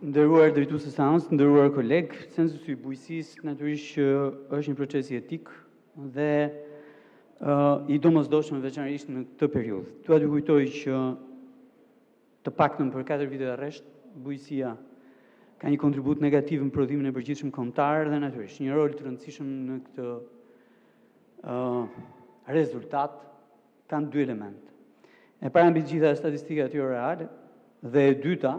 Nderuar drejtues së seancës, nderuar koleg, censusi i bujqësisë natyrisht që është një proces etik dhe i domosdoshëm veçanërisht në këtë periudhë. Dua t'ju kujtoj që të paktën për 4 vite të rresht, bujqësia ka një kontribut negativ në prodhimin e përgjithshëm kombëtar dhe natyrisht një rol të rëndësishëm në këtë rezultat kanë 2 elementë. E para mbi të gjitha statistikat jo reale dhe e dyta,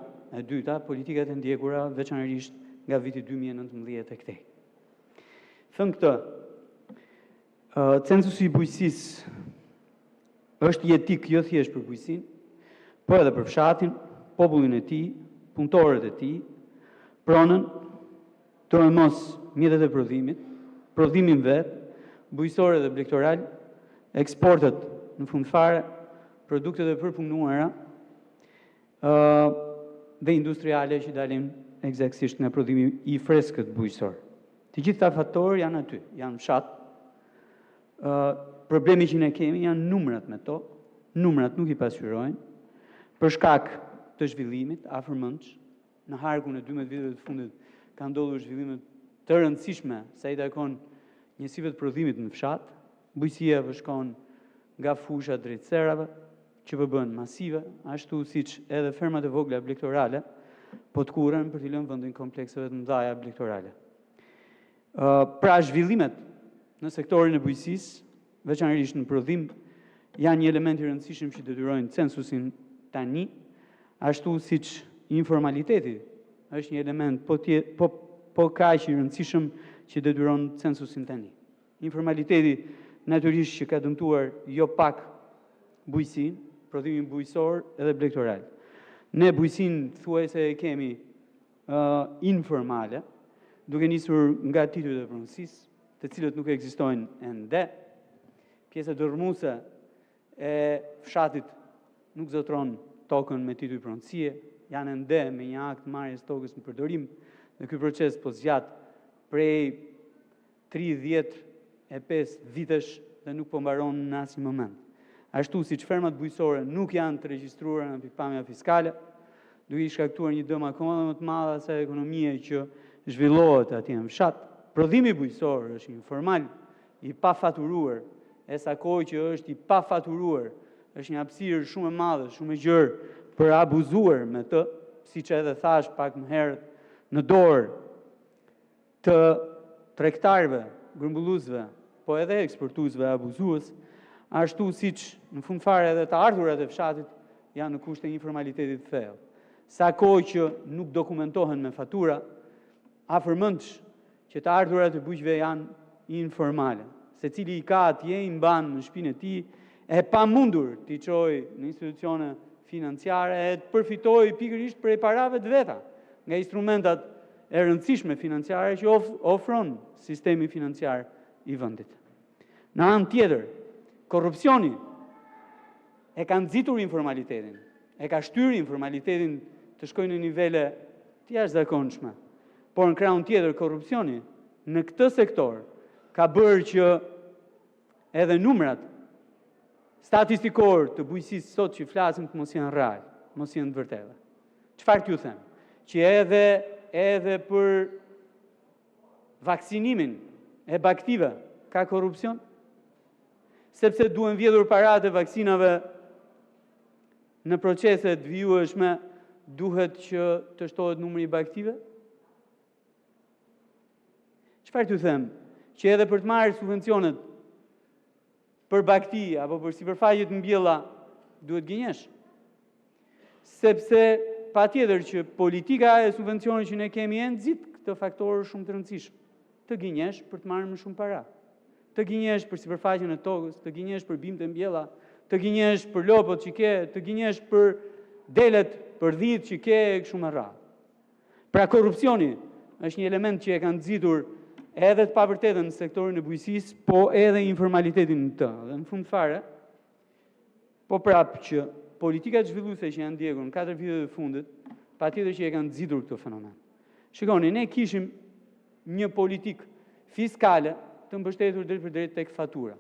politikat e ndjekura veçanërisht nga viti 2019 e këtej. Thënë këtë, censusi i bujqësisë është jetik jo thjesht për bujqësinë, po edhe për fshatin, popullin e tij, punëtorët e tij, pronën, mos mjetet e prodhimit, prodhimin vet, bujqësor dhe blegtoral, eksportet në fund fare, produktet e përpunuara, dhe industriale që dalin eksaktësisht nga prodhimi i freskët bujqësor. Të gjitha faktorë janë aty, janë fshat. Problemi që ne kemi janë numrat me to, numrat nuk i pasqyrojnë, për shkak të zhvillimit afërmendsh, në harkun e 12 viteve të fundit ka ndodhur zhvillime të rëndësishme sa i takon njësive të prodhimit në fshat, bujqësia shkon nga fusha drejt serave, që përbën masive, ashtu siç edhe fermat e vogla blegtorale, po të kuren për t'i lënë vendin komplekseve të mëdha blegtorale. Pra zhvillimet në sektorin e bujqësisë, veçanërisht në prodhim, janë një element i rëndësishëm që detyrojnë censusin tani, ashtu siç informaliteti është një element po kaq i rëndësishëm që detyron censusin tani. Informaliteti natyrisht që ka dëmtuar jo pak bujqësinë, prodhimin bujqësor edhe blegtoral. Ne bujqësinë thuajse e kemi informale, duke nisur nga titujt e pronësisë, të cilët nuk ekzistojnë ende, pjesa dërmuese e fshatit nuk zotron tokën me tituj pronësie, janë ende me një akt marrjes tokës në përdorim, dhe ky proces po zgjat prej 35 vitesh dhe nuk po mbaron në asnjë moment. Ashtu siç fermat bujqësore nuk janë të regjistruara në pikpamja fiskale, duke i shkaktuar një dëm akoma më të madh asaj ekonomie që zhvillohet atje në fshat. Prodhimi bujqësor është informal, i pafaturuar, e sa kohë që është i pafaturuar, është një hapësirë shumë e madhe, shumë e gjerë për abuzuar me të, siç edhe thash pak më herët, në dorë të tregtarëve, grumbulluesve, po edhe eksportuesve abuzues, ashtu siç në fund fare edhe të ardhurat e fshatit janë në kushte informalitetit thellë. Sa kohë që nuk dokumentohen me fatura, afërmendsh që të ardhurat e bujqve janë informale. Secili i ka atje i mban në shtëpinë e tij, e pamundur t'i çojë në institucione financiare e të përfitojë pikërisht prej parave të veta, nga instrumentat e rëndësishme financiare që ofron sistemi financiar i vendit. Në anë tjetër, korrupsioni e ka nxitur informalitetin, e ka shtyr informalitetin të shkojnë në nivele të jashtëzakonshme. Por në krahun tjetër, korrupsioni në këtë sektor ka bërë që edhe numrat statistikor të bujqësisë sot që flasim të mos janë real, mos janë të vërteta. Çfarë t'ju them? Që edhe për vaksinimin e baktive ka korrupsion? Sepse duhen vjedhur paratë e vaksinave në proceset vijueshme, duhet që të shtohet numri i baktive? Çfarë t'ju them? Që edhe për të marrë subvencionet për bakti apo për sipërfaqe të mbjella duhet gënjesh. Sepse patjetër që politika e subvencioneve që ne kemi e nxit këtë faktor shumë të rëndësishëm. Të gënjesh për të marrë më shumë para. Të gënjesh për sipërfaqen e tokës, të gënjesh për bimët e mbjella, të gënjesh për lopët që ke, të gënjesh për delet, për dhitë që ke e kështu me radhë. Pra korrupsioni është një element që e ka nxitur edhe të pavërtetën në sektorin e bujqësisë, po edhe informalitetin në të. Dhe në fund fare, po prapë që politikat zhvilluese që janë ndjekur në 4 vitet e fundit, patjetër që e kanë nxitur këtë fenomen. Shikoni, ne kishim një politikë fiskale të mbështetur drejt për drejt tek fatura.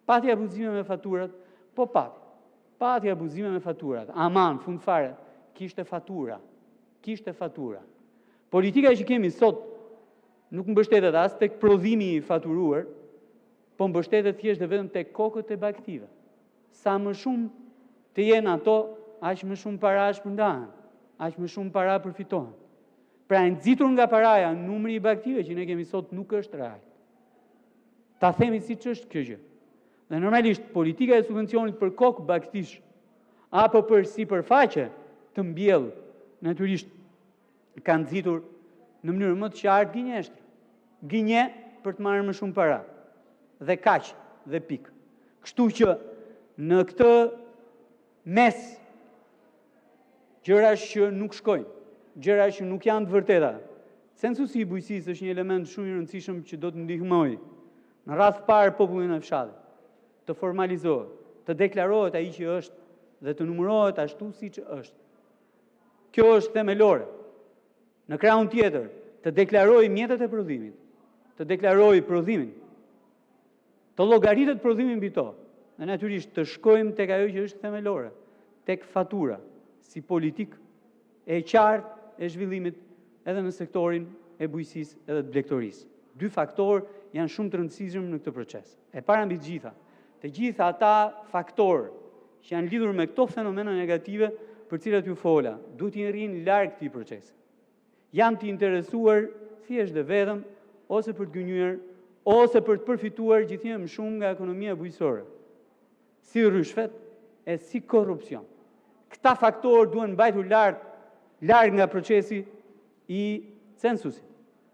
Pati abuzime me faturat, po pati abuzime me faturat. Aman, fund fare, kishte fatura. kishte fatura. Politika që kemi sot nuk mbështetet as tek prodhimi i faturuar, po mbështetet thjesht dhe vetëm tek kokët e baktive. Sa më shumë të jenë ato, aq më shumë para shpërndahen, aq më shumë para përfitohen. Pra e nxitur nga paraja, numri i baktive që ne kemi sot nuk është real. Ta themi siç është kjo gjë. Dhe normalisht politika e subvencionit për kokë baktish apo për sipërfaqe të mbjell, natyrisht ka nxitur në mënyrë më të qartë gënjeshtër. Gënje për të marrë më shumë para. Dhe kaq, dhe pik. Kështu që në këtë mes gjëra që nuk shkojnë, gjëra që nuk janë të vërteta. Censusi i bujqësisë është një element shumë i rëndësishëm që do të ndihmojë në radh parë popullin e fshatit, të formalizohet, të deklarohet ai që është dhe të numërohet ashtu siç është. Kjo është themelore. Në krahun tjetër, të deklarojë mjetet e prodhimit, të deklarojë prodhimin, të llogaritet prodhimin mbi to, dhe natyrisht të shkojmë tek ajo që është themelore, tek fatura, si politikë e qartë e zhvillimit edhe në sektorin e bujqësisë edhe të blegtorisë. Dy faktorë janë shumë të rëndësishëm në këtë proces. E para mbi të gjitha ata faktorë që janë lidhur me këto fenomena negative për cilat ju fola, duhet të rrinë larg këtij procesi. Janë të interesuar thjesht dhe vetëm ose për të gënjur, ose për të përfituar gjithnjë më shumë nga ekonomia bujqësore, si rishfet e si korrupsion. Këta faktorë duhen mbajtur larg nga procesi i censusit.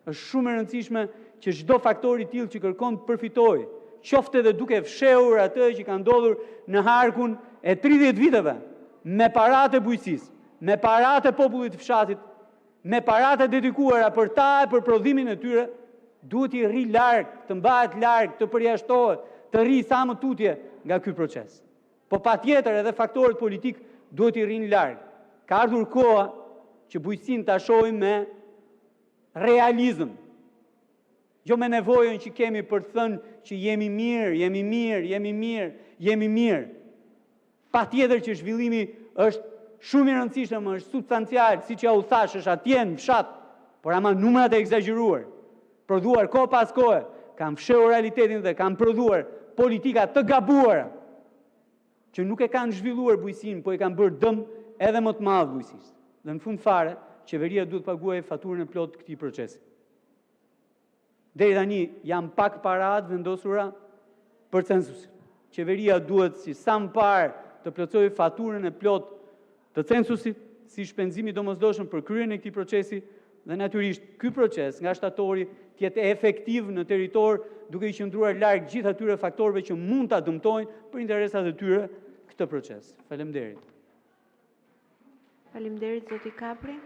Është shumë e rëndësishme që çdo faktor i tillë që kërkon të përfitojë, qoftë edhe duke fshehur atë që ka ndodhur në harkun e 30 viteve, me paratë e bujqësisë, me paratë e popullit të fshatit, me paratë dedikuara për ta e për prodhimin e tyre, duhet i rri larg, të mbahet larg, të përjashtohet, të rri sa më tutje nga ky proces. Po patjetër edhe faktorët politik duhet i rrinë larg. Ka ardhur koha që bujqësinë ta shohim me realizëm. Jo me nevojën që kemi për të thënë që jemi mirë, jemi mirë, jemi mirë, jemi mirë. Patjetër që zhvillimi është shumë i rëndësishëm, është substancial, siç ja u thash, është atje në fshat, por ama numrat e egzageruar, prodhuar kohë pas kohe, kanë fshehur realitetin dhe kanë prodhuar politika të gabuara, që nuk e kanë zhvilluar bujqësinë, po e kanë bërë dëm edhe më të madh bujqësisë. Dhe në fund fare, qeveria duhet paguajë faturën e plotë të këtij procesi. Deri tani janë pak paratë vendosura për censusin. Qeveria duhet si sa më parë të plotësojë faturën e plotë të censusit, si shpenzimi domosdoshëm për kryen e këtij procesi, dhe natyrisht ky proces nga shtatori të jetë efektiv në territor, duke i qëndruar larg gjithë atyre faktorëve që mund ta dëmtojnë për interesat e tyre këtë proces. Faleminderit. Faleminderit zoti Kapri.